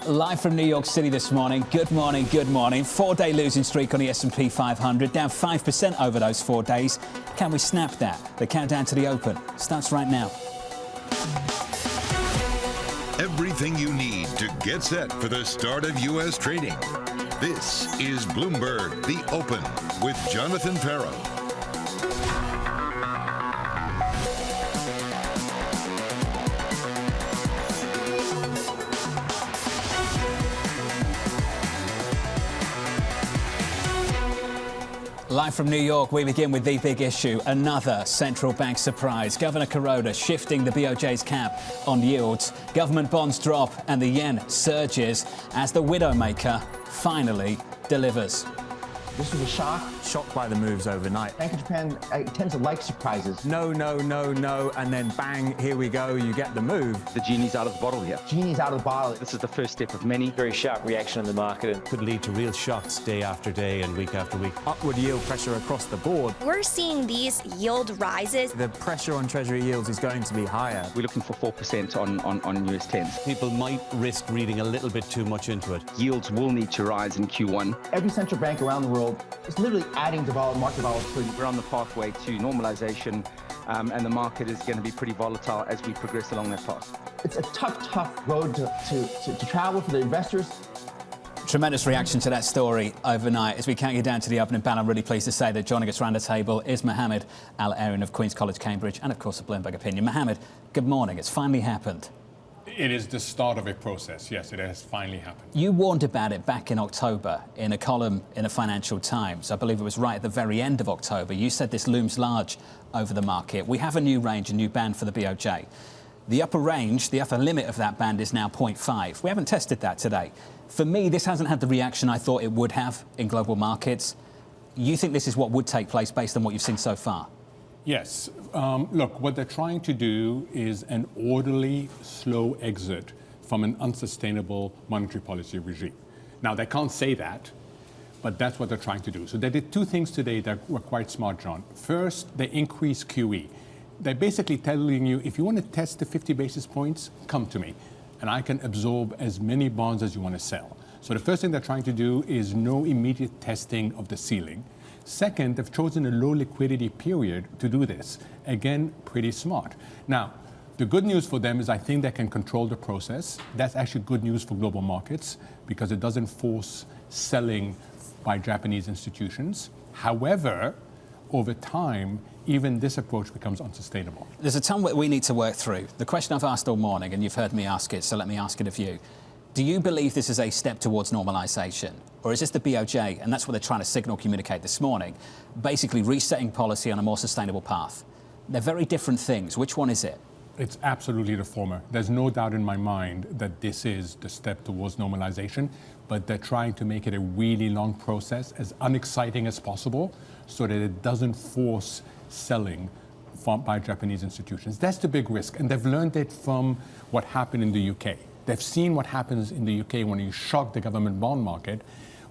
Live from New York City this morning. Good morning, good morning. 4-day losing streak on the S&P 500, down 5% over those 4 days. Can we snap that? The countdown to the open starts right now. Everything you need to get set for the start of U.S. trading. This is Bloomberg, The Open, with Jonathan Ferro. Live from New York, we begin with the big issue, another central bank surprise. Governor Kuroda shifting the BOJ's cap on yields. Government bonds drop and the yen surges as the Widowmaker finally delivers. This was a shock. Shocked by the moves overnight. Bank of Japan tends to like surprises. No, and then bang, here we go, you get the move. The genie's out of the bottle here. Genie's out of the bottle. This is the first step of many. Very sharp reaction in the market. Could lead to real shocks day after day and week after week. Upward yield pressure across the board. We're seeing these yield rises. The pressure on Treasury yields is going to be higher. We're looking for 4% on US 10s. People might risk reading a little bit too much into it. Yields will need to rise in Q1. Every central bank around the world is literally adding to market volatility. We're on the pathway to normalization, and the market is going to be pretty volatile as we progress along that path. It's a tough road to travel for the investors. Tremendous reaction to that story overnight. As we count you down to the opening bell, I'm really pleased to say that joining us around the table is Mohammed Al-Arian of Queen's College, Cambridge, and of course, the Bloomberg Opinion. Mohammed, good morning. It's finally happened. It is the start of a process. Yes, it has finally happened. You warned about it back in October in a column in the Financial Times. I believe it was right at the very end of October. You said this looms large over the market. We have a new range, a new band for the BOJ. The upper range, the upper limit of that band is now 0.5. We haven't tested that today. For me, this hasn't had the reaction I thought it would have in global markets. You think this is what would take place based on what you've seen so far? Yes. Look, what they're trying to do is an orderly, slow exit from an unsustainable monetary policy regime. Now, they can't say that, but that's what they're trying to do. So they did two things today that were quite smart, John. First, they increased QE. They're basically telling you, if you want to test the 50 basis points, come to me, and I can absorb as many bonds as you want to sell. So the first thing they're trying to do is no immediate testing of the ceiling. Second, they've chosen a low liquidity period to do this. Again, pretty smart. Now, the good news for them is I think they can control the process. That's actually good news for global markets because it doesn't force selling by Japanese institutions. However, over time, even this approach becomes unsustainable. There's a ton that we need to work through. The question I've asked all morning, and you've heard me ask it, so let me ask it of you. Do you believe this is a step towards normalization? Or is this the BOJ, and that's what they're trying to signal communicate this morning, basically resetting policy on a more sustainable path? They're very different things. Which one is it? It's absolutely the former. There's no doubt in my mind that this is the step towards normalization, but they're trying to make it a really long process, as unexciting as possible, so that it doesn't force selling by Japanese institutions. That's the big risk, and they've learned it from what happened in the UK. They've seen what happens in the UK when you shock the government bond market.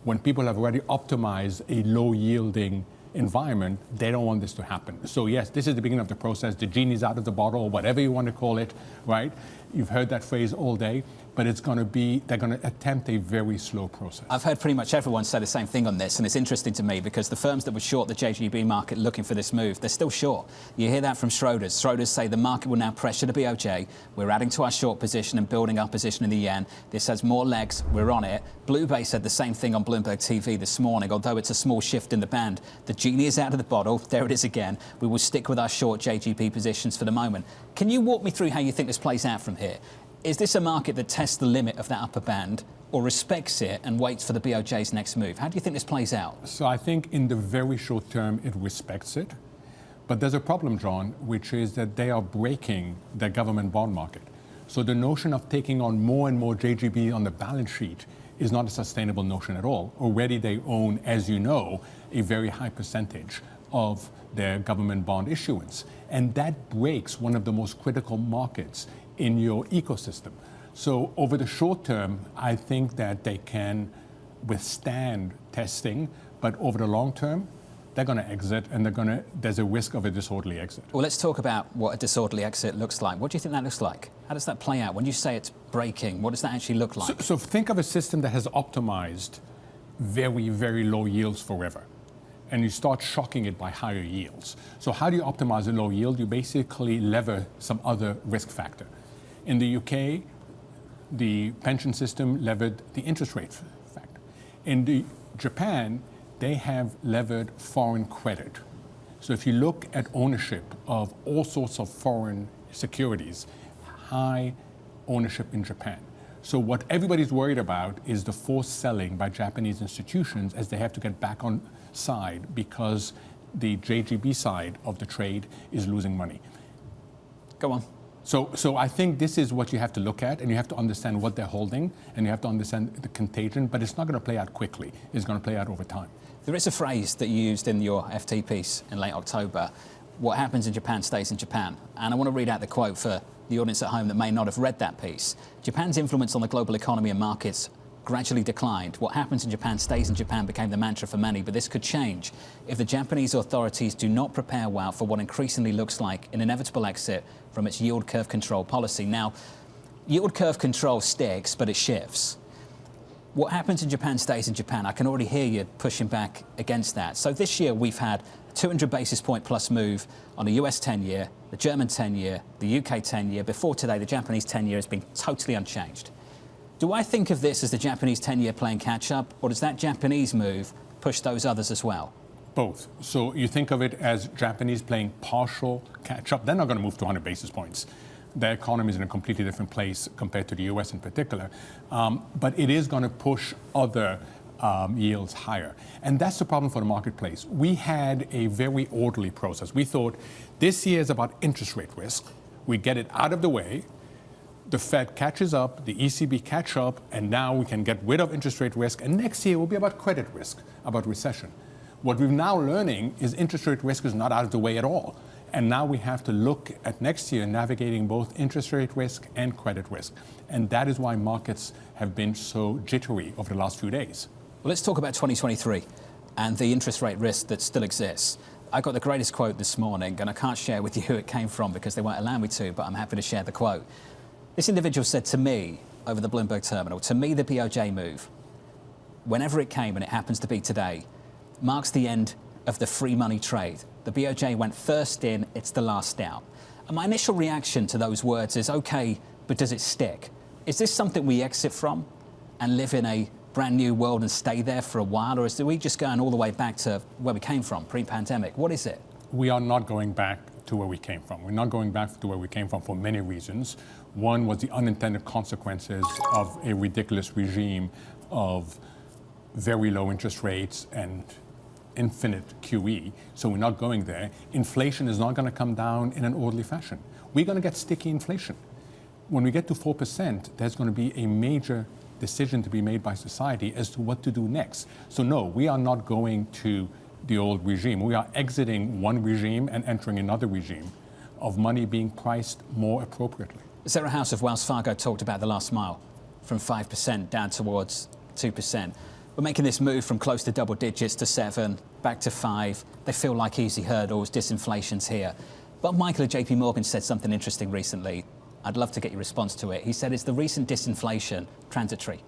When people have already optimized a low-yielding environment, they don't want this to happen. So yes, this is the beginning of the process. The genie's out of the bottle, whatever you want to call it, right? You've heard that phrase all day, but it's going to be, they're going to attempt a very slow process. I've heard pretty much everyone say the same thing on this, and it's interesting to me because the firms that were short the JGB market looking for this move, they're still short. You hear that from Schroders. Schroders say the market will now pressure the BOJ. We're adding to our short position and building our position in the yen. This has more legs. We're on it. Blue Bay said the same thing on Bloomberg TV this morning, although it's a small shift in the band. The genie is out of the bottle. There it is again. We will stick with our short JGB positions for the moment. Can you walk me through how you think this plays out from here? Is this a market that tests the limit of that upper band or respects it and waits for the BOJ's next move? How do you think this plays out? So I think in the very short term, it respects it. But there's a problem, John, which is that they are breaking the government bond market. So the notion of taking on more and more JGB on the balance sheet is not a sustainable notion at all. Already they own, as you know, a very high percentage of their government bond issuance. And that breaks one of the most critical markets in your ecosystem. So over the short term, I think that they can withstand testing, but over the long term, they're going to exit, and there's a risk of a disorderly exit. Well, let's talk about what a disorderly exit looks like. What do you think that looks like? How does that play out? When you say it's breaking, what does that actually look like? So think of a system that has optimized very, very low yields forever, and you start shocking it by higher yields. So how do you optimize a low yield? You basically lever some other risk factor. In the UK, the pension system levered the interest rate factor. In Japan, they have levered foreign credit. So if you look at ownership of all sorts of foreign securities, high ownership in Japan. So what everybody's worried about is the forced selling by Japanese institutions as they have to get back on side because the JGB side of the trade is losing money. Go on. So I think this is what you have to look at, and you have to understand what they're holding, and you have to understand the contagion, but it's not going to play out quickly. It's going to play out over time. There is a phrase that you used in your FT piece in late October, what happens in Japan stays in Japan. And I want to read out the quote for the audience at home that may not have read that piece. Japan's influence on the global economy and markets gradually declined. What happens in Japan stays in Japan became the mantra for many, but this could change if the Japanese authorities do not prepare well for what increasingly looks like an inevitable exit from its yield curve control policy. Now, yield curve control sticks, but it shifts. What happens in Japan stays in Japan. I can already hear you pushing back against that. So this year we've had a 200 basis point plus move on the US 10-year, the German 10-year, the UK 10-year. Before today, the Japanese 10-year has been totally unchanged. Do I think of this as the Japanese 10-year playing catch-up, or does that Japanese move push those others as well? Both. So you think of it as Japanese playing partial catch-up. They're not going to move to 100 basis points. Their economy is in a completely different place compared to the US in particular. But it is going to push other yields higher. And that's the problem for the marketplace. We had a very orderly process. We thought this year is about interest rate risk. We get it out of the way. The Fed catches up, the ECB catch up, and now we can get rid of interest rate risk. And next year will be about credit risk, about recession. What we're now learning is interest rate risk is not out of the way at all. And now we have to look at next year navigating both interest rate risk and credit risk. And that is why markets have been so jittery over the last few days. Well, let's talk about 2023 and the interest rate risk that still exists. I got the greatest quote this morning, and I can't share with you who it came from because they won't allow me to, but I'm happy to share the quote. This individual said to me over the Bloomberg terminal, to me the BOJ move, whenever it came, and it happens to be today, marks the end of the free money trade. The BOJ went first in, it's the last out. And my initial reaction to those words is, okay, but does it stick? Is this something we exit from and live in a brand new world and stay there for a while, or are we just going all the way back to where we came from, pre-pandemic? What is it? We are not going back to where we came from. We're not going back to where we came from for many reasons. One was the unintended consequences of a ridiculous regime of very low interest rates and infinite QE, so we're not going there. Inflation is not going to come down in an orderly fashion. We're going to get sticky inflation. When we get to 4%, there's going to be a major decision to be made by society as to what to do next. So no, we are not going to the old regime. We are exiting one regime and entering another regime of money being priced more appropriately. Sarah House of Wells Fargo talked about the last mile from 5% down towards 2%. We're making this move from close to double digits to 7, back to 5. They feel like easy hurdles, disinflation's here. But Michael at JP Morgan said something interesting recently. I'd love to get your response to it. He said, is the recent disinflation transitory?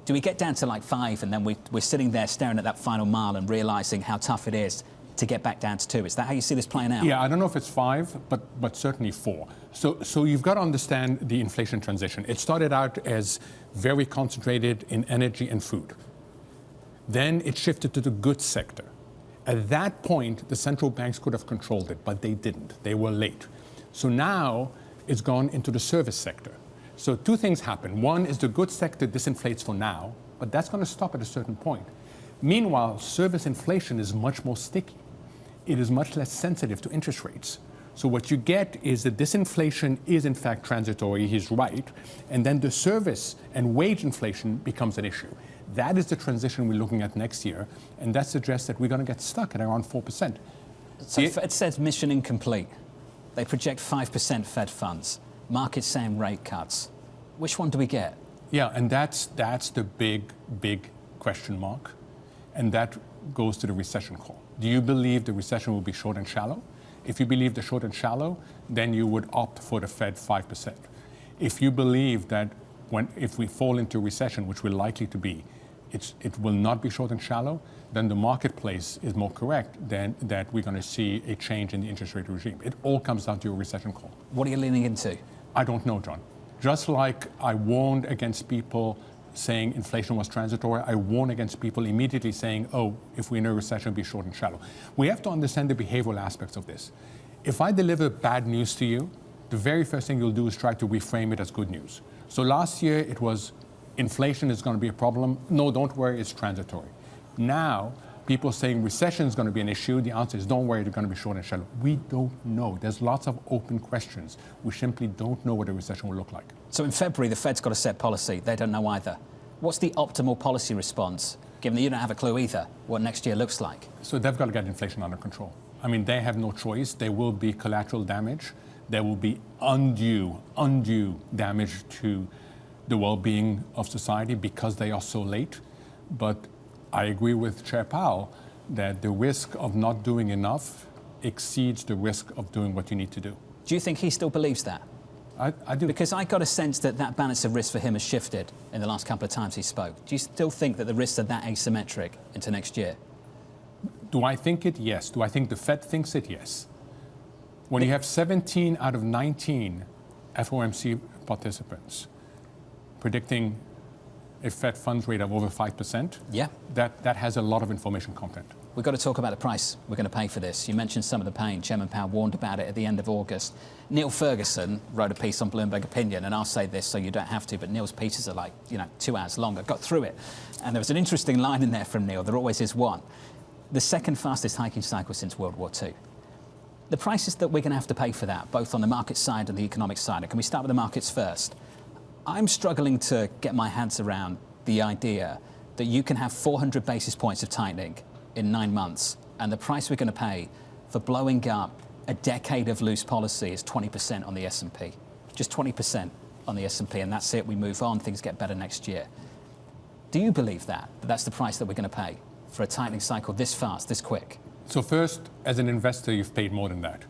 Do we get down to like 5 and then we're sitting there staring at that final mile and realizing how tough it is to get back down to 2? Is that how you see this playing out? Yeah, I don't know if it's 5, but certainly 4. So you've got to understand the inflation transition. It started out as very concentrated in energy and food. Then it shifted to the goods sector. At that point, the central banks could have controlled it, but they didn't. They were late. So now it's gone into the service sector. So two things happen. One is the goods sector disinflates for now, but that's going to stop at a certain point. Meanwhile, service inflation is much more sticky. It is much less sensitive to interest rates. So what you get is that disinflation is in fact transitory, he's right, and then the service and wage inflation becomes an issue. That is the transition we're looking at next year, and that suggests that we're going to get stuck at around 4%. So Fed says mission incomplete. They project 5% Fed funds. Markets saying rate cuts. Which one do we get? Yeah, and that's the big question mark, and that goes to the recession call. Do you believe the recession will be short and shallow? If you believe the short and shallow, then you would opt for the Fed 5%. If you believe that if we fall into recession, which we're likely to be, it will not be short and shallow, then the marketplace is more correct than that we're going to see a change in the interest rate regime. It all comes down to a recession call. What are you leaning into? I don't know, John. Just like I warned against people saying inflation was transitory, I warn against people immediately saying, oh, if we're in a recession, it'll be short and shallow. We have to understand the behavioral aspects of this. If I deliver bad news to you, the very first thing you'll do is try to reframe it as good news. So last year it was inflation is going to be a problem. No, don't worry, it's transitory. Now, people saying recession is going to be an issue. The answer is don't worry, they're going to be short and shallow. We don't know. There's lots of open questions. We simply don't know what a recession will look like. So in February, the Fed's got to set policy. They don't know either. What's the optimal policy response, given that you don't have a clue either what next year looks like? So they've got to get inflation under control. I mean, they have no choice. There will be collateral damage. There will be undue damage to the well-being of society because they are so late. But I agree with Chair Powell that the risk of not doing enough exceeds the risk of doing what you need to do. Do you think he still believes that? I do. Because I got a sense that that balance of risk for him has shifted in the last couple of times he spoke. Do you still think that the risks are that asymmetric into next year? Do I think it? Yes. Do I think the Fed thinks it? Yes. When you have 17 out of 19 FOMC participants predicting a Fed funds rate of over 5%, yeah, that has a lot of information content. We've got to talk about the price we're going to pay for this. You mentioned some of the pain. Chairman Powell warned about it at the end of August. Neil Ferguson wrote a piece on Bloomberg Opinion, and I'll say this so you don't have to, but Neil's pieces are like, 2 hours long. I got through it. And there was an interesting line in there from Neil. There always is one. The second fastest hiking cycle since World War II. The prices that we're going to have to pay for that, both on the market side and the economic side. And can we start with the markets first? I'm struggling to get my hands around the idea that you can have 400 basis points of tightening in 9 months, and the price we're going to pay for blowing up a decade of loose policy is 20% on the S&P. Just 20% on the S&P, and that's it. We move on. Things get better next year. Do you believe that that's the price that we're going to pay for a tightening cycle this fast, this quick? So first, as an investor, you've paid more than that.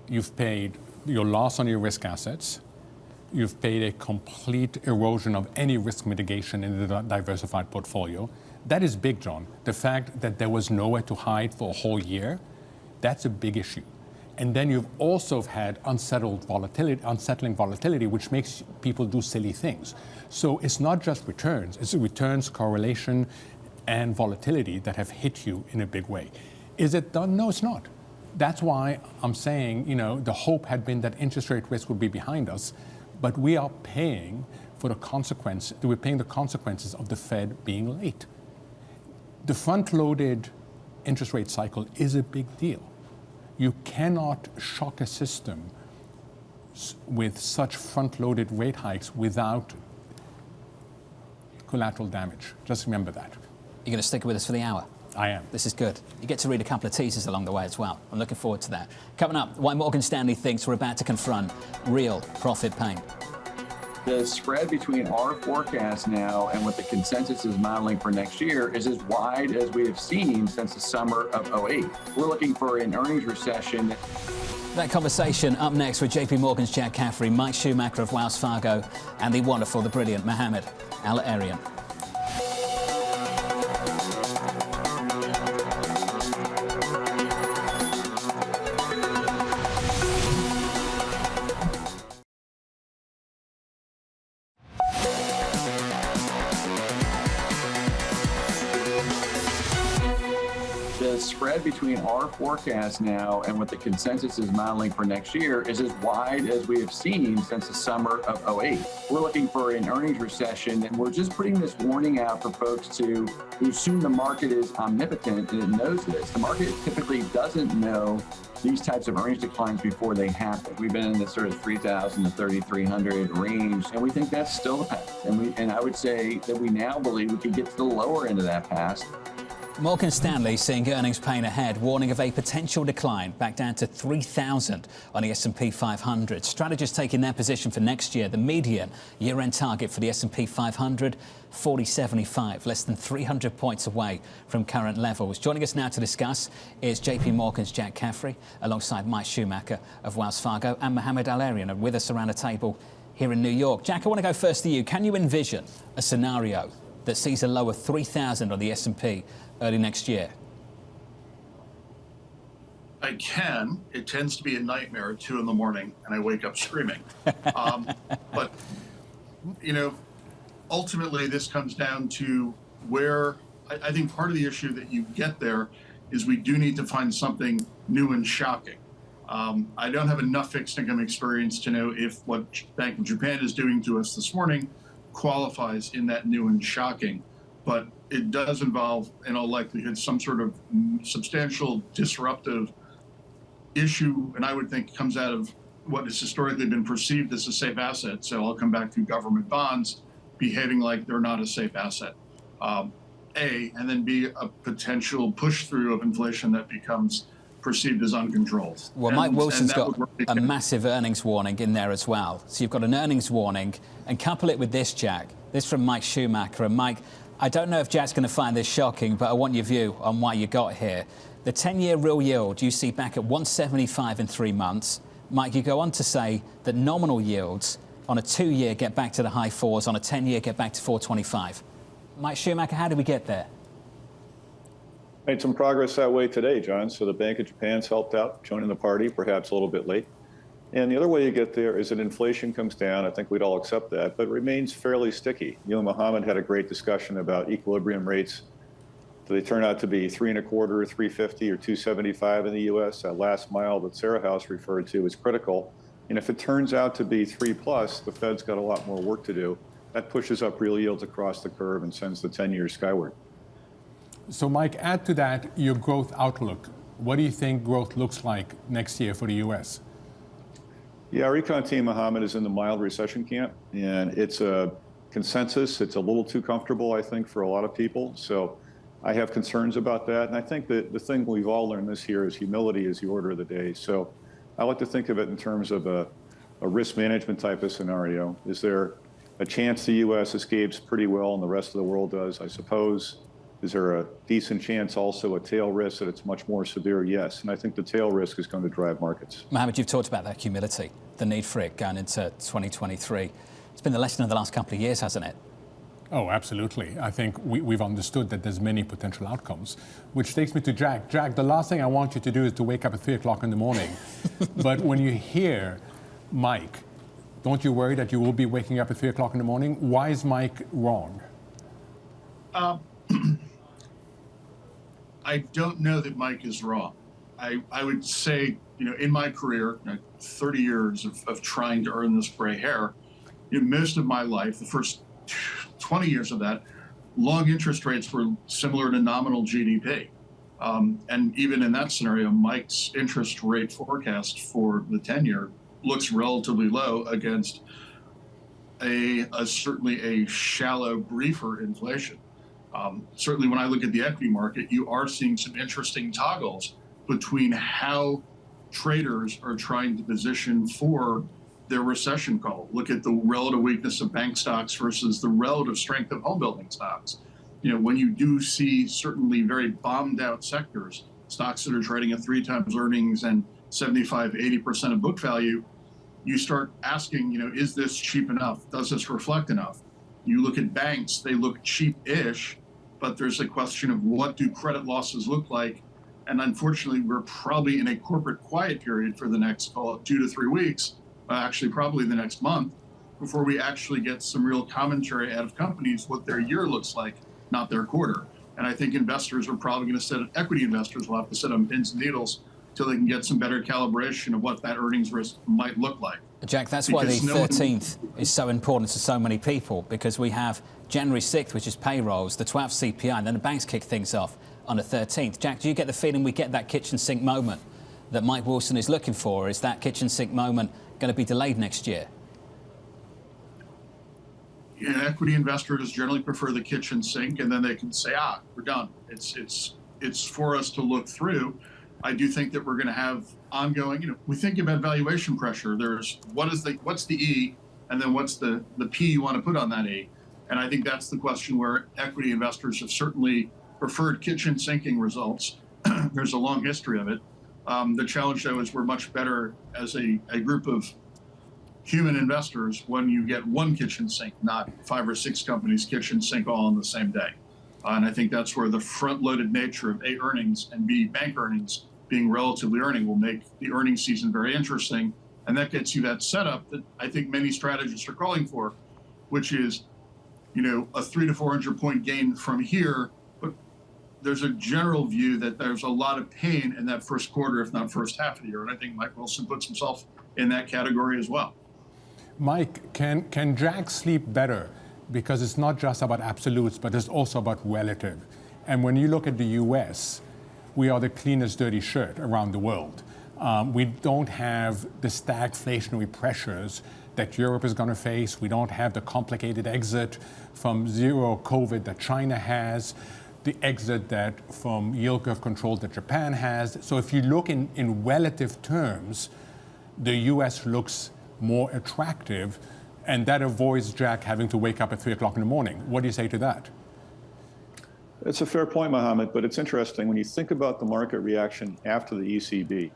You've paid your loss on your risk assets. You've paid a complete erosion of any risk mitigation in the diversified portfolio. That is big, John. The fact that there was nowhere to hide for a whole year, that's a big issue. And then you've also had unsettling volatility, which makes people do silly things. So it's not just returns, it's returns, correlation, and volatility that have hit you in a big way. Is it done? No, it's not. That's why I'm saying, the hope had been that interest rate risk would be behind us, but we are paying for the consequence. We're paying the consequences of the Fed being late. The front-loaded interest rate cycle is a big deal. You cannot shock a system with such front-loaded rate hikes without collateral damage. Just remember that. You're going to stick with us for the hour? I am. This is good. You get to read a couple of teasers along the way as well. I'm looking forward to that. Coming up, why Morgan Stanley thinks we're about to confront real profit pain. The spread between our forecast now and what the consensus is modeling for next year is as wide as we have seen since the summer of '08. We're looking for an earnings recession. That conversation up next with JP Morgan's Jack Caffrey, Mike Schumacher of Wells Fargo, and the wonderful, the brilliant Mohammed Al-Arian. Spread between our forecast now and what the consensus is modeling for next year is as wide as we have seen since the summer of '08. We're looking for an earnings recession, and we're just putting this warning out for folks who assume the market is omnipotent and it knows this. The market typically doesn't know these types of earnings declines before they happen. We've been in this sort of 3,000 to 3,300 range, and we think that's still the path. And I would say that we now believe we can get to the lower end of that path Morgan Stanley seeing earnings pain ahead, warning of a potential decline back down to 3,000 on the S&P 500. Strategists taking their position for next year. The median year-end target for the S&P 500, 40.75, less than 300 points away from current levels. Joining us now to discuss is JP Morgan's Jack Caffrey, alongside Mike Schumacher of Wells Fargo, and Mohamed Al-Arian, and with us around a table here in New York. Jack, I want to go first to you. Can you envision a scenario that sees a low of 3,000 on the S&P early next year? I can. It tends to be a nightmare at 2 in the morning, and I wake up screaming. But, you know, ultimately this comes down to where I think part of the issue that you get there is we do need to find something new and shocking. I don't have enough fixed income experience to know if what Bank of Japan is doing to us this morning qualifies in that new and shocking. But it does involve, in all likelihood, some sort of substantial disruptive issue, and I would think comes out of what has historically been perceived as a safe asset. So I'll come back to government bonds behaving like they're not a safe asset. A, and then B, a potential push through of inflation that becomes perceived as uncontrolled. Well, Mike Wilson's got a massive earnings warning in there as well. So you've got an earnings warning, and couple it with this, Jack. This from Mike Schumacher. And Mike, I don't know if Jack's going to find this shocking, but I want your view on why you got here. The 10-year real yield you see back at 175 in 3 months. Mike, you go on to say that nominal yields on a 2-year get back to the high 4s, on a 10-year get back to 425. Mike Schumacher, how did we get there? Made some progress that way today, John. So the Bank of Japan's helped out, joining the party, perhaps a little bit late. And the other way you get there is that inflation comes down. I think we'd all accept that, but remains fairly sticky. You and Mohammed had a great discussion about equilibrium rates. Do they turn out to be 3.25, 350, or 275 in the U.S.? That last mile that Sarah House referred to is critical. And if it turns out to be 3+, the Fed's got a lot more work to do. That pushes up real yields across the curve and sends the 10-year skyward. So, Mike, add to that your growth outlook. What do you think growth looks like next year for the U.S.? Yeah, our econ team, Mohammed, is in the mild recession camp, and it's a consensus. It's a little too comfortable, I think, for a lot of people. So I have concerns about that. And I think that the thing we've all learned this year is humility is the order of the day. So I like to think of it in terms of a risk management type of scenario. Is there a chance the U.S. escapes pretty well and the rest of the world does? I suppose. Is there a decent chance also a tail risk that it's much more severe? Yes. And I think the tail risk is going to drive markets. Mohammed, you've talked about that humility, the need for it going into 2023. It's been the lesson of the last couple of years, hasn't it? Oh, absolutely. I think we've understood that there's many potential outcomes, which takes me to Jack. Jack, the last thing I want you to do is to wake up at 3 o'clock in the morning. But when you hear Mike, don't you worry that you will be waking up at 3 o'clock in the morning? Why is Mike wrong? I don't know that Mike is wrong. I would say, you know, in my career, 30 years of trying to earn this gray hair, most of my life, the first 20 years of that, long interest rates were similar to nominal GDP. And even in that scenario, Mike's interest rate forecast for the 10-year looks relatively low against certainly a shallow, briefer inflation. Certainly when I look at the equity market, you are seeing some interesting toggles between how traders are trying to position for their recession call. Look at the relative weakness of bank stocks versus the relative strength of home building stocks. You know, when you do see certainly very bombed out sectors, stocks that are trading at 3 times earnings and 75, 80% of book value, you start asking, you know, is this cheap enough? Does this reflect enough? You look at banks, they look cheap-ish, but there's a question of what do credit losses look like? And unfortunately, we're probably in a corporate quiet period for the next, call it 2 to 3 weeks, actually probably the next month, before we actually get some real commentary out of companies what their year looks like, not their quarter. And I think investors are probably going to sit, equity investors will have to sit on pins and needles till they can get some better calibration of what that earnings risk might look like. Jack, that's why the 13th is so important to so many people, because we have January 6th, which is payrolls, the 12th CPI, and then the banks kick things off on the 13th. Jack, do you get the feeling we get that kitchen sink moment that Mike Wilson is looking for? Or is that kitchen sink moment going to be delayed next year? equity investors generally prefer the kitchen sink, and then they can say, we're done. It's for us to look through. I do think that we're going to have ongoing, we think about valuation pressure. There's what's the E, and then what's the P you want to put on that E. And I think that's the question where equity investors have certainly preferred kitchen sinking results. There's a long history of it. The challenge, though, is we're much better as a group of human investors when you get one kitchen sink, not 5 or 6 companies kitchen sink all on the same day. And I think that's where the front-loaded nature of A, earnings, and B, bank earnings being relatively earning will make the earnings season very interesting. And that gets you that setup that I think many strategists are calling for, which is, a 300 to 400 point gain from here. But there's a general view that there's a lot of pain in that first quarter, if not first half of the year. And I think Mike Wilson puts himself in that category as well. Mike, can Jack sleep better? Because it's not just about absolutes, but it's also about relative. And when you look at the US, we are the cleanest dirty shirt around the world. We don't have the stagflationary pressures that Europe is going to face. We don't have the complicated exit from zero COVID that China has, the exit from yield curve control that Japan has. So if you look in relative terms, the US looks more attractive, and that avoids Jack having to wake up at 3 o'clock in the morning. What do you say to that? It's a fair point, Mohammed, but it's interesting. When you think about the market reaction after the ECB,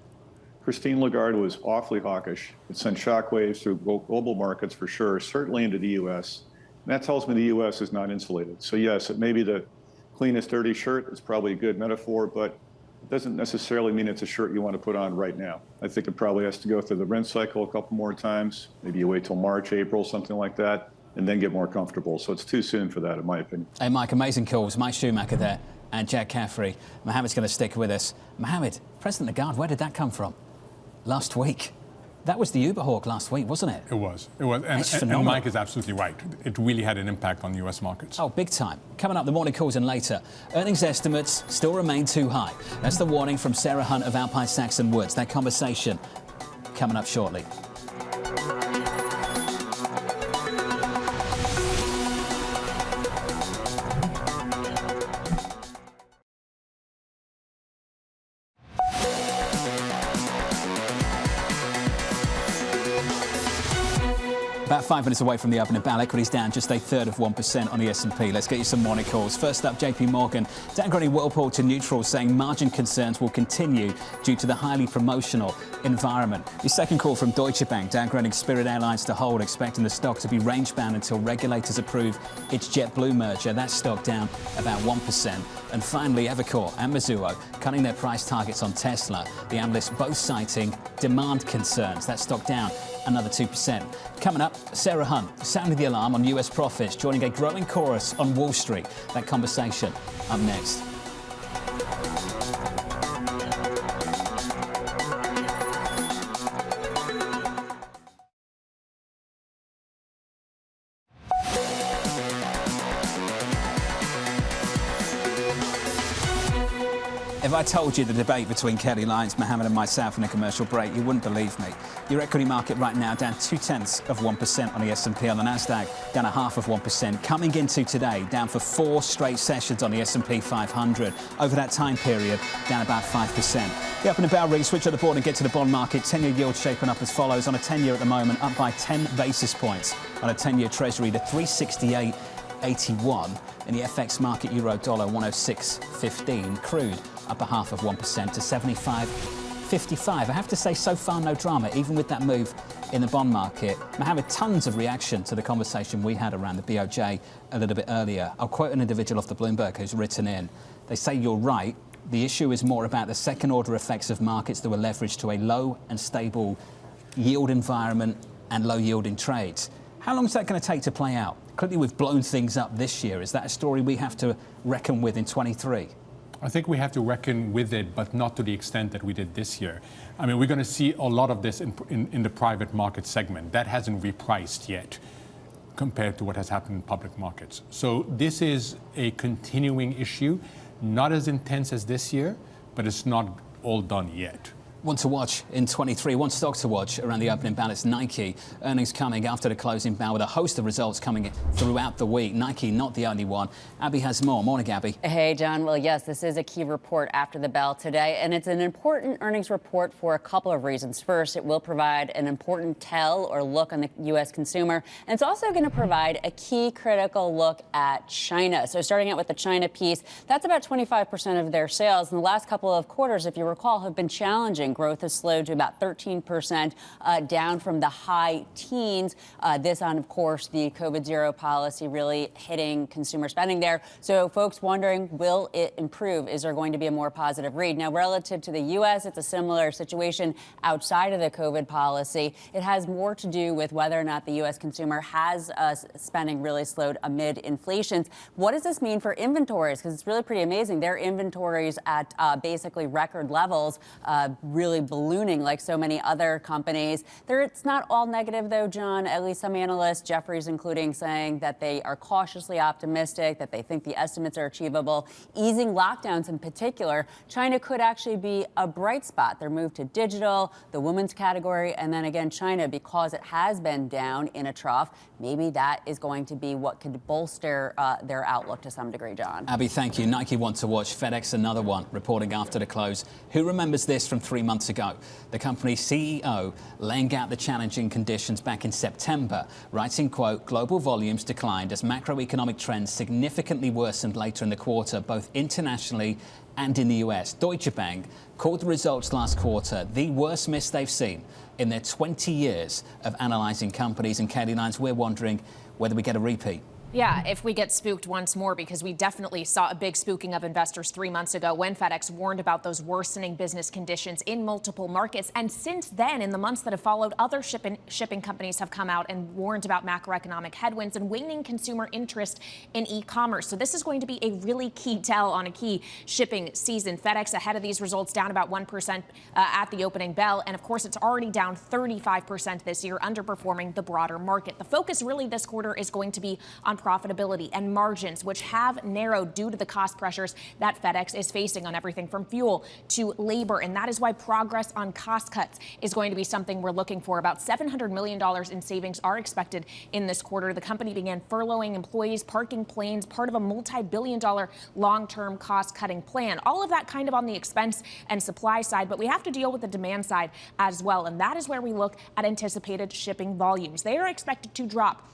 Christine Lagarde was awfully hawkish. It sent shockwaves through global markets for sure, certainly into the US. And that tells me the US is not insulated. So yes, it may be the cleanest dirty shirt. It's probably a good metaphor, but it doesn't necessarily mean it's a shirt you want to put on right now. I think it probably has to go through the rinse cycle a couple more times. Maybe you wait till March, April, something like that, and then get more comfortable. So it's too soon for that, in my opinion. Hey, Mike, amazing calls. Mike Schumacher there and Jack Caffrey. Mohammed's going to stick with us. Mohammed, President Lagarde, where did that come from? Last week. That was the Uber hawk last week, wasn't it? It was. And Mike is absolutely right. It really had an impact on US markets. Oh, big time. Coming up, the morning calls and later. Earnings estimates still remain too high. That's the warning from Sarah Hunt of Alpine Saxon Woods. That conversation coming up shortly. About 5 minutes away from the opening bell, equities down just 0.33% on the S&P. Let's get you some morning calls. First up, JP Morgan downgrading Whirlpool to neutral, saying margin concerns will continue due to the highly promotional environment. The second call from Deutsche Bank downgrading Spirit Airlines to hold, expecting the stock to be range-bound until regulators approve its JetBlue merger. That stock down about 1%. And finally, Evercore and Mizuho cutting their price targets on Tesla. The analysts both citing demand concerns. That stock down another 2%. Coming up, Sarah Hunt sounding the alarm on US profits, joining a growing chorus on Wall Street. That conversation up next. If I told you the debate between Kelly Lyons, Mohammed and myself in a commercial break, you wouldn't believe me. Your equity market right now down 0.2% on the S&P. On the Nasdaq, down 0.5%. Coming into today, down for 4 straight sessions on the S&P 500. Over that time period, down about 5%. The opening bell read, switch on the board and get to the bond market. 10-year yield shaping up as follows. On a 10-year at the moment, up by 10 basis points. On a 10-year Treasury to 368.81. In the FX market, euro dollar 106.15. Crude up 0.5% to 75.55. I have to say, so far no drama, even with that move in the bond market. Mohammed, tons of reaction to the conversation we had around the BOJ a little bit earlier. I'll quote an individual off the Bloomberg who's written in. They say you're right. The issue is more about the second order effects of markets that were leveraged to a low and stable yield environment and low yielding trades. How long is that going to take to play out? Clearly we've blown things up this year. Is that a story we have to reckon with in 23? I think we have to reckon with it, but not to the extent that we did this year. I mean, we're going to see a lot of this in the private market segment. That hasn't repriced yet compared to what has happened in public markets. So this is a continuing issue, not as intense as this year, but it's not all done yet. One to watch in 23, one stock to watch around the opening bell is Nike. Earnings coming after the closing bell with a host of results coming throughout the week. Nike not the only one. Abby has more. Morning, Abby. Hey, John. Well, yes, this is a key report after the bell today, and it's an important earnings report for a couple of reasons. First, it will provide an important tell or look on the U.S. consumer, and it's also going to provide a key critical look at China. So starting out with the China piece, that's about 25% of their sales. In the last couple of quarters, if you recall, have been challenging. Growth has slowed to about 13%, down from the high teens. This on, of course, the COVID zero policy really hitting consumer spending there. So folks wondering, will it improve? Is there going to be a more positive read? Now, relative to the U.S., it's a similar situation outside of the COVID policy. It has more to do with whether or not the U.S. consumer has spending really slowed amid inflation. What does this mean for inventories? Because it's really pretty amazing. Their inventories at basically record levels, really ballooning like so many other companies. It's not all negative, though, John. At least some analysts, Jefferies including, saying that they are cautiously optimistic, that they think the estimates are achievable. Easing lockdowns in particular, China could actually be a bright spot. Their move to digital, the women's category, and then again, China, because it has been down in a trough, maybe that is going to be what could bolster their outlook to some degree, John. Abby, thank you. Nike one to watch. FedEx another one, reporting after the close. Who remembers this from 3 months ago? The company's CEO laying out the challenging conditions back in September, writing, quote, global volumes declined as macroeconomic trends significantly worsened later in the quarter, both internationally and in the US. Deutsche Bank called the results last quarter the worst miss they've seen in their 20 years of analyzing companies. And Katie Lines, we're wondering whether we get a repeat. Yeah, if we get spooked once more, because we definitely saw a big spooking of investors 3 months ago when FedEx warned about those worsening business conditions in multiple markets. And since then, in the months that have followed, other shipping companies have come out and warned about macroeconomic headwinds and waning consumer interest in e-commerce. So this is going to be a really key tell on a key shipping season. FedEx ahead of these results, down about 1% at the opening bell. And of course, it's already down 35% this year, underperforming the broader market. The focus really this quarter is going to be on profitability and margins, which have narrowed due to the cost pressures that FedEx is facing on everything from fuel to labor. And that is why progress on cost cuts is going to be something we're looking for. About $700 million in savings are expected in this quarter. The company began furloughing employees, parking planes, part of a multi-billion-dollar long-term cost-cutting plan. All of that kind of on the expense and supply side, but we have to deal with the demand side as well. And that is where we look at anticipated shipping volumes. They are expected to drop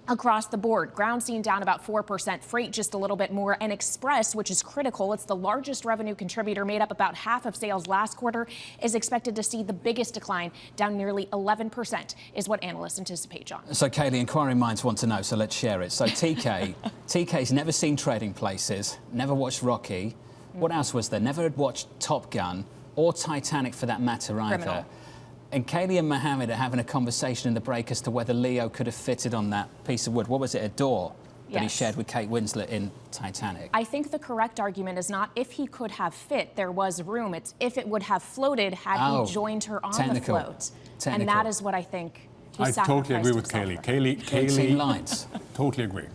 across the board. Ground seen down about 4%, freight just a little bit more, and express, which is critical, it's the largest revenue contributor, made up about half of sales last quarter, is expected to see the biggest decline, down nearly 11%, is what analysts anticipate, John. So, Kaylee, inquiring minds want to know, so let's share it. So, TK's never seen Trading Places, never watched Rocky. What else was there? Never had watched Top Gun or Titanic for that matter either. Criminal. And Kaylee and Mohammed are having a conversation in the break as to whether Leo could have fitted on that piece of wood. What was it, a door that he shared with Kate Winslet in Titanic? I think the correct argument is not if he could have fit, there was room. It's if it would have floated had he joined her on the float. And that is what I think he I totally agree with himself Kaylee. for. Kaylee lines. Totally agree.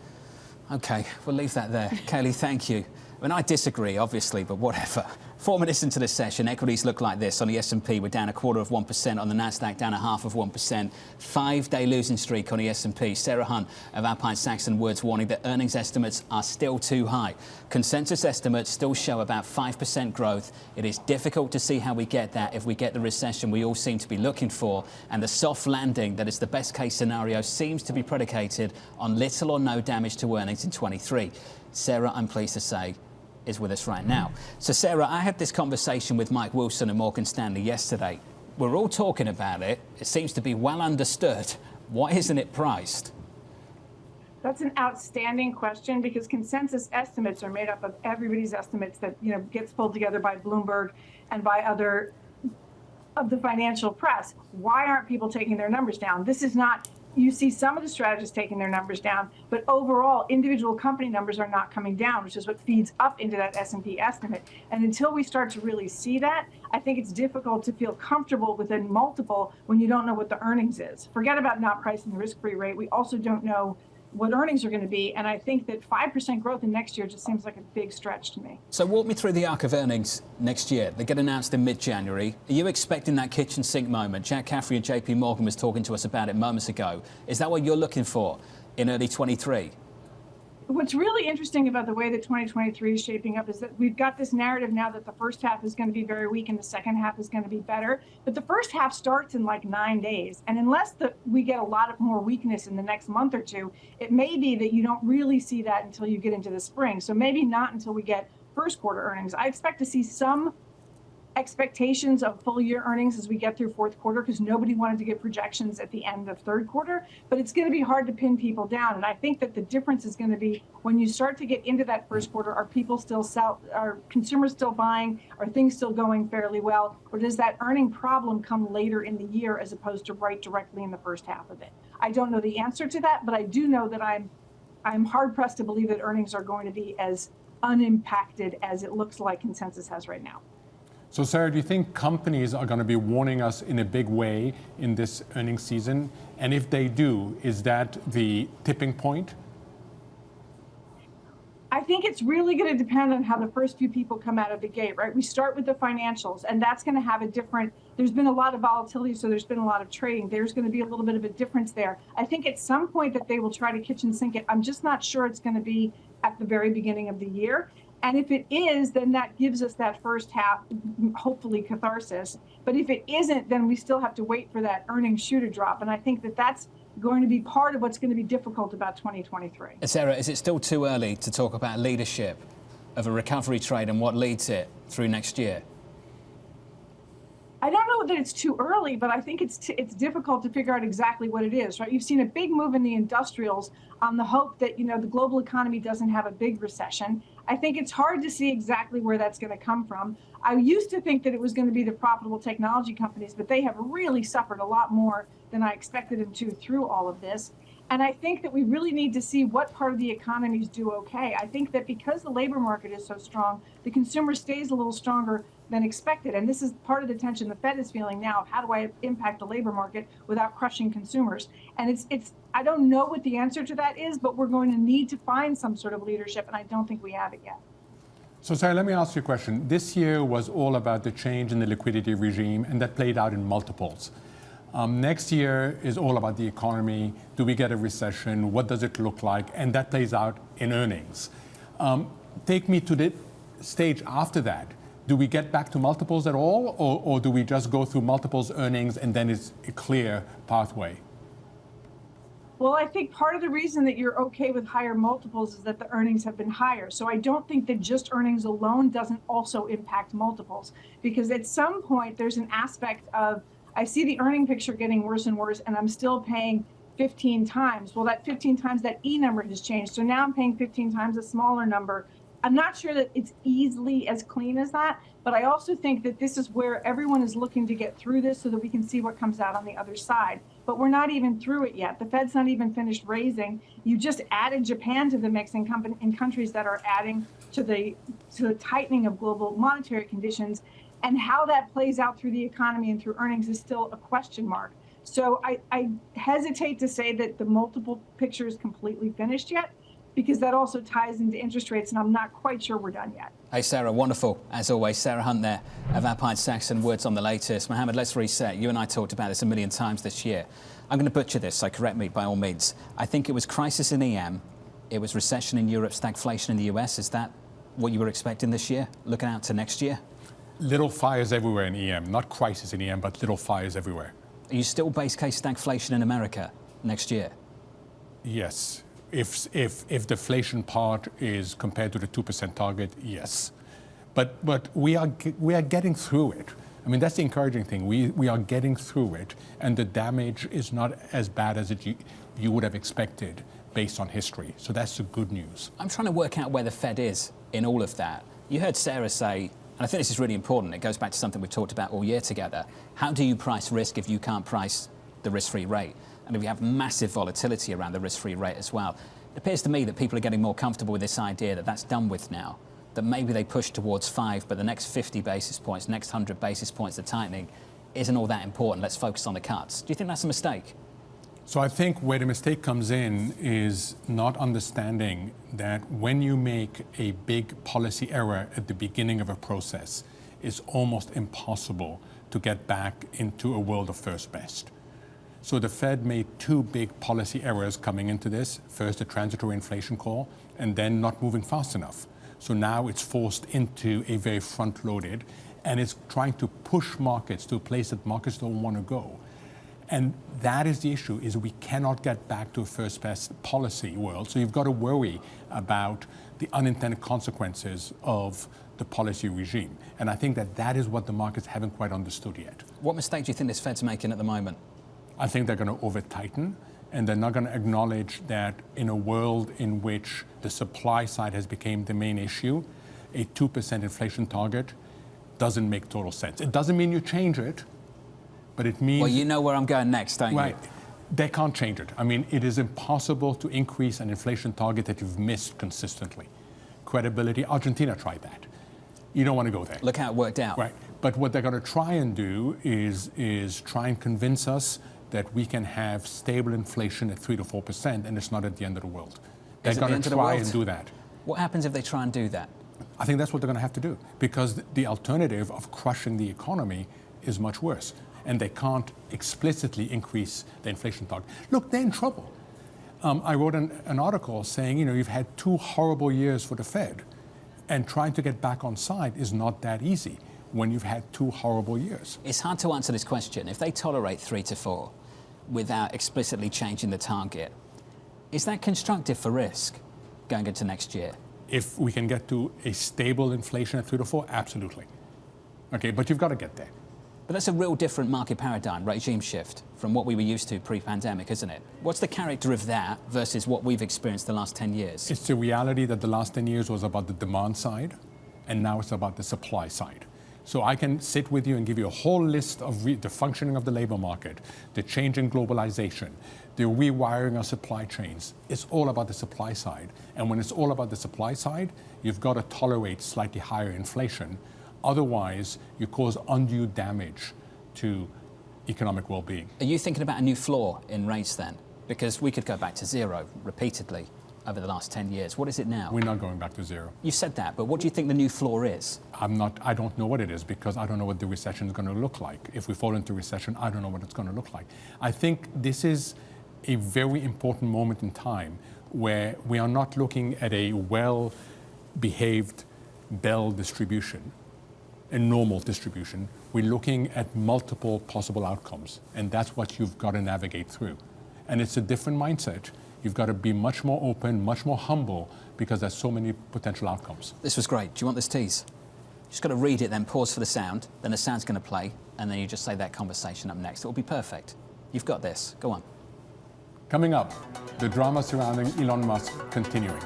OK, we'll leave that there. Kaylee, thank you. I mean, I disagree, obviously, but whatever. 4 minutes into the session, equities look like this. On the S&P, we're down 0.25%. On the Nasdaq, down 0.5%. 5-day losing streak on the S&P. Sarah Hunt of Alpine Saxon Woods warning that earnings estimates are still too high. Consensus estimates still show about 5% growth. It is difficult to see how we get that if we get the recession we all seem to be looking for. And the soft landing that is the best case scenario seems to be predicated on little or no damage to earnings in 23. Sarah, I'm pleased to say, is with us right now. So, Sarah, I had this conversation with Mike Wilson of Morgan Stanley yesterday. We're all talking about it. It seems to be well understood. Why isn't it priced? That's an outstanding question, because consensus estimates are made up of everybody's estimates that, gets pulled together by Bloomberg and by other of the financial press. Why aren't people taking their numbers down? This is not, you see some of the strategists taking their numbers down, but overall individual company numbers are not coming down, which is what feeds up into that S&P estimate. And until we start to really see that, I think it's difficult to feel comfortable with a multiple when you don't know what the earnings is. Forget about not pricing the risk-free rate. We also don't know what earnings are going to be. And I think that 5% growth in next year just seems like a big stretch to me. So walk me through the arc of earnings next year. They get announced in mid-January. Are you expecting that kitchen sink moment? Jack Caffrey and JP Morgan was talking to us about it moments ago. Is that what you're looking for in early 23? What's really interesting about the way that 2023 is shaping up is that we've got this narrative now that the first half is going to be very weak and the second half is going to be better. But the first half starts in like 9 days. And unless we get a lot of more weakness in the next month or two, it may be that you don't really see that until you get into the spring. So maybe not until we get first quarter earnings. I expect to see some expectations of full year earnings as we get through fourth quarter, because nobody wanted to give projections at the end of third quarter, but it's going to be hard to pin people down. And I think that the difference is going to be when you start to get into that first quarter, are people still are consumers still buying? Are things still going fairly well? Or does that earning problem come later in the year as opposed to right directly in the first half of it? I don't know the answer to that, but I do know that I'm hard pressed to believe that earnings are going to be as unimpacted as it looks like consensus has right now. So, Sarah, do you think companies are going to be warning us in a big way in this earnings season? And if they do, is that the tipping point? I think it's really going to depend on how the first few people come out of the gate, right? We start with the financials, and that's going to have a different, there's been a lot of volatility, so there's been a lot of trading. There's going to be a little bit of a difference there. I think at some point that they will try to kitchen sink it. I'm just not sure it's going to be at the very beginning of the year. And if it is, then that gives us that first half, hopefully, catharsis. But if it isn't, then we still have to wait for that earnings shoe to drop. And I think that that's going to be part of what's going to be difficult about 2023. Sarah, is it still too early to talk about leadership of a recovery trade and what leads it through next year? I don't know that it's too early, but I think it's difficult to figure out exactly what it is, right? You've seen a big move in the industrials on the hope that, the global economy doesn't have a big recession. I think it's hard to see exactly where that's going to come from. I used to think that it was going to be the profitable technology companies, but they have really suffered a lot more than I expected them to through all of this. And I think that we really need to see what part of the economies do okay. I think that because the labor market is so strong, the consumer stays a little stronger than expected. And this is part of the tension the Fed is feeling now of how do I impact the labor market without crushing consumers? And I don't know what the answer to that is, but we're going to need to find some sort of leadership, and I don't think we have it yet. So, Sarah, let me ask you a question. This year was all about the change in the liquidity regime, and that played out in multiples. Next year is all about the economy. Do we get a recession? What does it look like? And that plays out in earnings. Take me to the stage after that. Do we get back to multiples at all, or do we just go through multiples, earnings, and then it's a clear pathway? Well, I think part of the reason that you're okay with higher multiples is that the earnings have been higher. So I don't think that just earnings alone doesn't also impact multiples, because at some point there's an aspect of, I see the earning picture getting worse and worse, and I'm still paying 15 times. Well, that 15 times, that E number has changed. So now I'm paying 15 times a smaller number. I'm not sure that it's easily as clean as that, but I also think that this is where everyone is looking to get through this so that we can see what comes out on the other side. But we're not even through it yet. The Fed's not even finished raising. You just added Japan to the mix in countries that are adding to the tightening of global monetary conditions. And how that plays out through the economy and through earnings is still a question mark. So I hesitate to say that the multiple picture is completely finished yet, because that also ties into interest rates, and I'm not quite sure we're done yet. Hey, Sarah, wonderful, as always. Sarah Hunt there of Alpine Saxon, words on the latest. Mohammed, let's reset. You and I talked about this a million times this year. I'm going to butcher this, so correct me by all means. I think it was crisis in EM, it was recession in Europe, stagflation in the US. Is that what you were expecting this year, looking out to next year? Little fires everywhere in EM, not crisis in EM, but little fires everywhere. Are you still base case stagflation in America next year? Yes. If deflation part is compared to the 2% target, yes. But we are getting through it. I mean, that's the encouraging thing. We are getting through it, and the damage is not as bad as you would have expected based on history. So that's the good news. I'm trying to work out where the Fed is in all of that. You heard Sarah say, and I think this is really important, it goes back to something we've talked about all year together. How do you price risk if you can't price the risk-free rate? And if you have massive volatility around the risk-free rate as well. It appears to me that people are getting more comfortable with this idea that that's done with now, that maybe they push towards 5, but the next 50 basis points, next 100 basis points of tightening isn't all that important. Let's focus on the cuts. Do you think that's a mistake? So I think where the mistake comes in is not understanding that when you make a big policy error at the beginning of a process, it's almost impossible to get back into a world of first best. So the Fed made two big policy errors coming into this. First, the transitory inflation call, and then not moving fast enough. So now it's forced into a very front-loaded, and it's trying to push markets to a place that markets don't want to go. And that is the issue, is we cannot get back to a first best policy world. So you've got to worry about the unintended consequences of the policy regime. And I think that that is what the markets haven't quite understood yet. What mistake do you think this Fed's making at the moment? I think they're going to over-tighten, and they're not going to acknowledge that in a world in which the supply side has become the main issue, a 2% inflation target doesn't make total sense. It doesn't mean you change it, but it means... Well, you know where I'm going next, don't you? Right. They can't change it. I mean, it is impossible to increase an inflation target that you've missed consistently. Credibility, Argentina tried that. You don't want to go there. Look how it worked out. Right. But what they're going to try and do is try and convince us that we can have stable inflation at 3 to 4%, and it's not at the end of the world. They're going to try and do that. What happens if they try and do that? I think that's what they're going to have to do, because the alternative of crushing the economy is much worse. And they can't explicitly increase the inflation target. Look, they're in trouble. I wrote an article saying, you know, you've had 2 horrible years for the Fed, and trying to get back on side is not that easy when you've had 2 horrible years. It's hard to answer this question. If they tolerate 3 to 4 without explicitly changing the target, is that constructive for risk going into next year? If we can get to a stable inflation at 3 to 4, absolutely. Okay, but you've got to get there. But that's a real different market paradigm, regime shift, from what we were used to pre-pandemic, isn't it? What's the character of that versus what we've experienced the last 10 years? It's the reality that the last 10 years was about the demand side, and now it's about the supply side. So I can sit with you and give you a whole list of the functioning of the labor market, the change in globalization, the rewiring of supply chains. It's all about the supply side. And when it's all about the supply side, you've got to tolerate slightly higher inflation. Otherwise, you cause undue damage to economic well-being. Are you thinking about a new floor in rates then? Because we could go back to 0 repeatedly over the last 10 years. What is it now? We're not going back to 0. You said that, but what do you think the new floor is? I don't know what it is, because I don't know what the recession is going to look like. If we fall into recession, I don't know what it's going to look like. I think this is a very important moment in time where we are not looking at a well-behaved Bell distribution, a normal distribution. We're looking at multiple possible outcomes, and that's what you've got to navigate through. And it's a different mindset. You've got to be much more open, much more humble, because there's so many potential outcomes. This was great. Do you want this tease? You just got to read it, then pause for the sound, then the sound's going to play, and then you just say that conversation up next. It will be perfect. You've got this. Go on. Coming up, the drama surrounding Elon Musk continuing.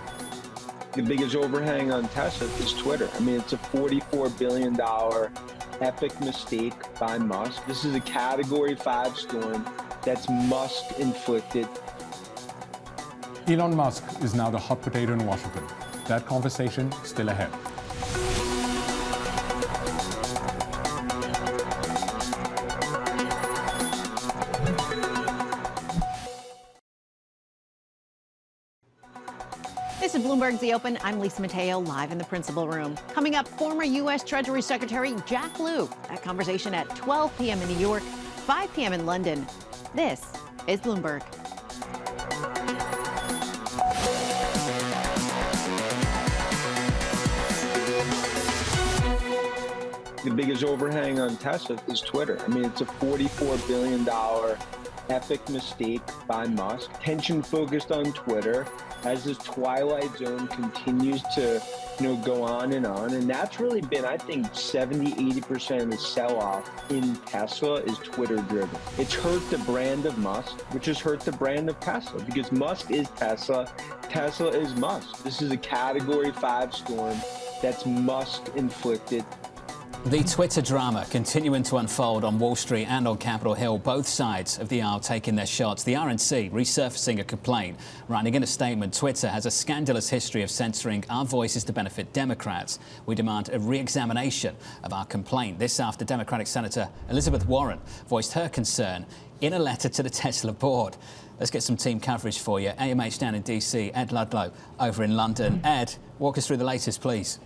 The biggest overhang on Tesla is Twitter. I mean, it's a $44 billion epic mistake by Musk. This is a Category 5 storm that's Musk-inflicted. Elon Musk is now the hot potato in Washington. That conversation still ahead. This is Bloomberg The Open. I'm Lisa Mateo, live in the principal room. Coming up, former U.S. Treasury Secretary Jack Lew. That conversation at 12 p.m. in New York, 5 p.m. in London. This is Bloomberg. The biggest overhang on Tesla is Twitter. I mean, it's a $44 billion epic mistake by Musk. Tension focused on Twitter as this twilight zone continues to, go on. And that's really been, I think, 70-80% of the sell-off in Tesla is Twitter driven. It's hurt the brand of Musk, which has hurt the brand of Tesla, because Musk is Tesla, Tesla is Musk. This is a Category 5 storm that's Musk inflicted. The Twitter drama continuing to unfold on Wall Street and on Capitol Hill, both sides of the aisle taking their shots. The RNC resurfacing a complaint, writing in a statement, Twitter has a scandalous history of censoring our voices to benefit Democrats. We demand a re-examination of our complaint. This after Democratic Senator Elizabeth Warren voiced her concern in a letter to the Tesla board. Let's get some team coverage for you. AMH down in DC, Ed Ludlow over in London. Ed, walk us through the latest, please.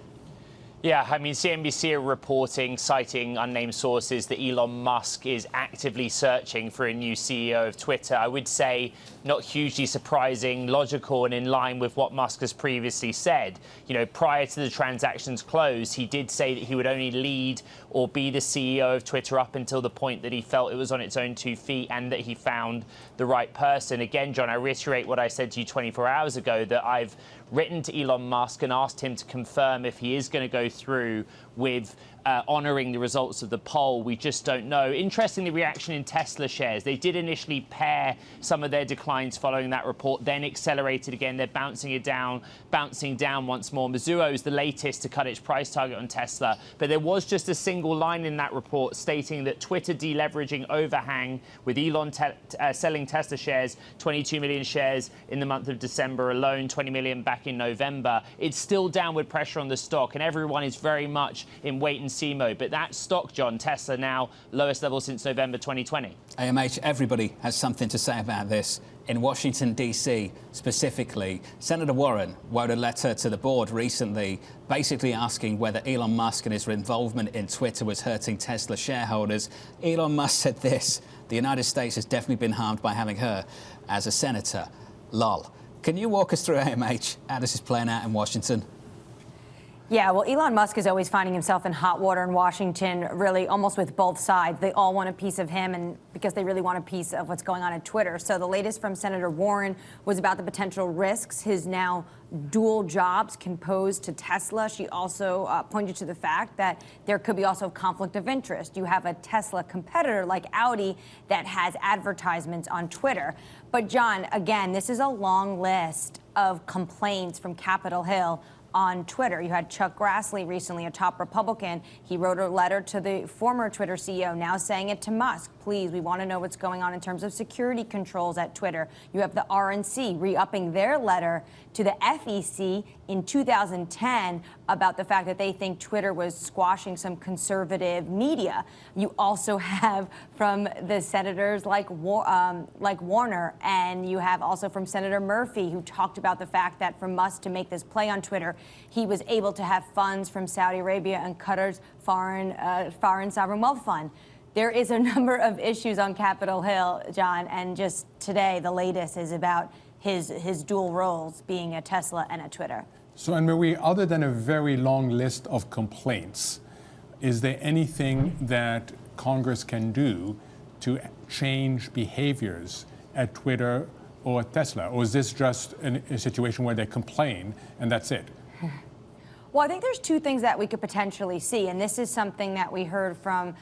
Yeah, I mean, CNBC are reporting, citing unnamed sources, that Elon Musk is actively searching for a new CEO of Twitter. I would say not hugely surprising, logical, and in line with what Musk has previously said. You know, prior to the transaction's close, he did say that he would only lead or be the CEO of Twitter up until the point that he felt it was on its own 2 feet and that he found the right person. Again, John, I reiterate what I said to you 24 hours ago, that I've written to Elon Musk and asked him to confirm if he is going to go through with honouring the results of the poll. We just don't know. Interestingly, reaction in Tesla shares. They did initially pare some of their declines following that report, then accelerated again. They're bouncing down once more. Mizuho is the latest to cut its price target on Tesla. But there was just a single line in that report stating that Twitter deleveraging overhang, with Elon selling Tesla shares, 22 million shares in the month of December alone, 20 million back in November. It's still downward pressure on the stock, and everyone is very much in wait and see mode. But that stock, John, Tesla, now lowest level since November 2020. AMH, everybody has something to say about this. In Washington, D.C. specifically, Senator Warren wrote a letter to the board recently basically asking whether Elon Musk and his involvement in Twitter was hurting Tesla shareholders. Elon Musk said this: the United States has definitely been harmed by having her as a senator. Lol. Can you walk us through, AMH, how this is playing out in Washington? Yeah, well, Elon Musk is always finding himself in hot water in Washington, really almost with both sides. They all want a piece of him, and because they really want a piece of what's going on at Twitter. So the latest from Senator Warren was about the potential risks his now dual jobs can pose to Tesla. She also pointed to the fact that there could be also conflict of interest. You have a Tesla competitor like Audi that has advertisements on Twitter. But John, again, this is a long list of complaints from Capitol Hill on Twitter. You had Chuck Grassley recently, a top Republican. He wrote a letter to the former Twitter CEO, now saying it to Musk. Please, we want to know what's going on in terms of security controls at Twitter. You have the RNC re-upping their letter to the FEC in 2010 about the fact that they think Twitter was squashing some conservative media. You also have from the senators like Warner, and you have also from Senator Murphy, who talked about the fact that for Musk to make this play on Twitter, he was able to have funds from Saudi Arabia and Qatar's foreign sovereign wealth fund. There is a number of issues on Capitol Hill, John, and just today the latest is about his dual roles, being a Tesla and a Twitter. So, Anne-Marie, other than a very long list of complaints, is there anything that Congress can do to change behaviors at Twitter or at Tesla? Or is this just a situation where they complain and that's it? Well, I think there's two things that we could potentially see, and this is something that we heard from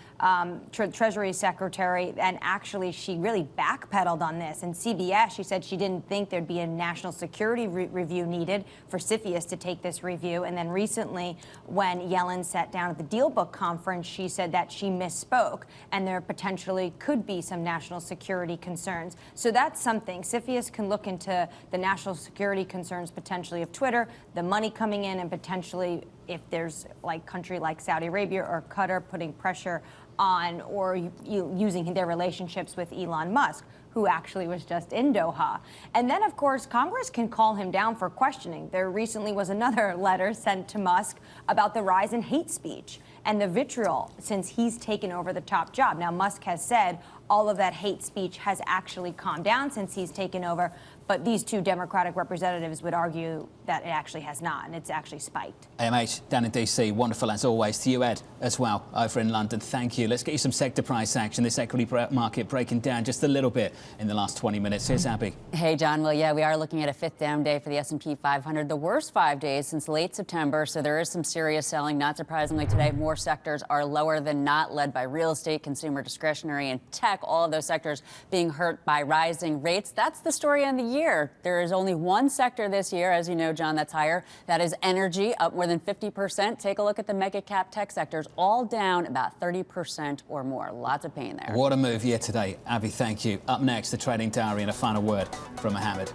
Treasury Secretary, and actually she really backpedaled on this. In CBS, she said she didn't think there'd be a national security review needed for CFIUS to take this review. And then recently, when Yellen sat down at the Deal Book Conference, she said that she misspoke, and there potentially could be some national security concerns. So that's something. CFIUS can look into the national security concerns potentially of Twitter, the money coming in, and potentially if there's like country like Saudi Arabia or Qatar putting pressure on or using their relationships with Elon Musk, who actually was just in Doha. And then, of course, Congress can call him down for questioning. There recently was another letter sent to Musk about the rise in hate speech and the vitriol since he's taken over the top job. Now, Musk has said all of that hate speech has actually calmed down since he's taken over, but these two Democratic representatives would argue that it actually has not, and it's actually spiked. AMH down in DC, wonderful as always. To you, Ed, as well, over in London. Thank you. Let's get you some sector price action. This equity market breaking down just a little bit in the last 20 minutes. Here's Abby. Hey, John. Well, yeah, we are looking at a fifth down day for the S&P 500, the worst 5 days since late September. So there is some serious selling. Not surprisingly, today, more sectors are lower than not, led by real estate, consumer discretionary, and tech. All of those sectors being hurt by rising rates. That's the story on the year. year. There is only one sector this year, as you know, John, that's higher. That is energy, up more than 50%. Take a look at the mega cap tech sectors, all down about 30% or more. Lots of pain there. What a move year today. Abby, thank you. Up next, the trading diary and a final word from Mohammed.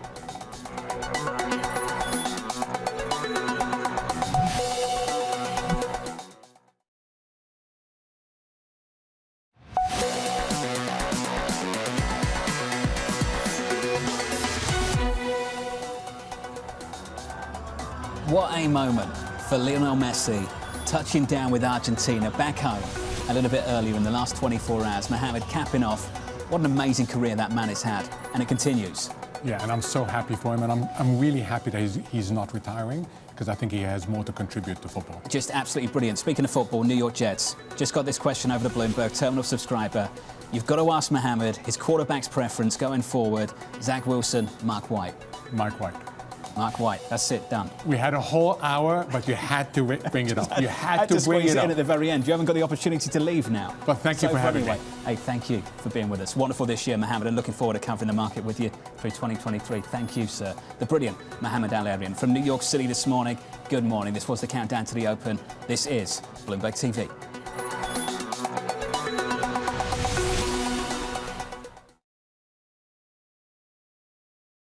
What a moment for Lionel Messi, touching down with Argentina back home a little bit earlier in the last 24 hours. Mohammed capping off. What an amazing career that man has had, and it continues. Yeah, and I'm so happy for him, and I'm really happy that he's not retiring, because I think he has more to contribute to football. Just absolutely brilliant. Speaking of football, New York Jets. Just got this question over the Bloomberg Terminal subscriber. You've got to ask Mohammed his quarterback's preference going forward. Zach Wilson, Mark White. Mark White. Mark White. That's it, done. We had a whole hour, but you had to bring it up. You had to bring it up in at the very end. You haven't got the opportunity to leave now. But thank you for having me. Hey, thank you for being with us. Wonderful this year, Mohammed, and looking forward to covering the market with you through 2023. Thank you, sir. The brilliant Mohammed Al-Arian from New York City this morning. Good morning. This was the countdown to the Open. This is Bloomberg TV.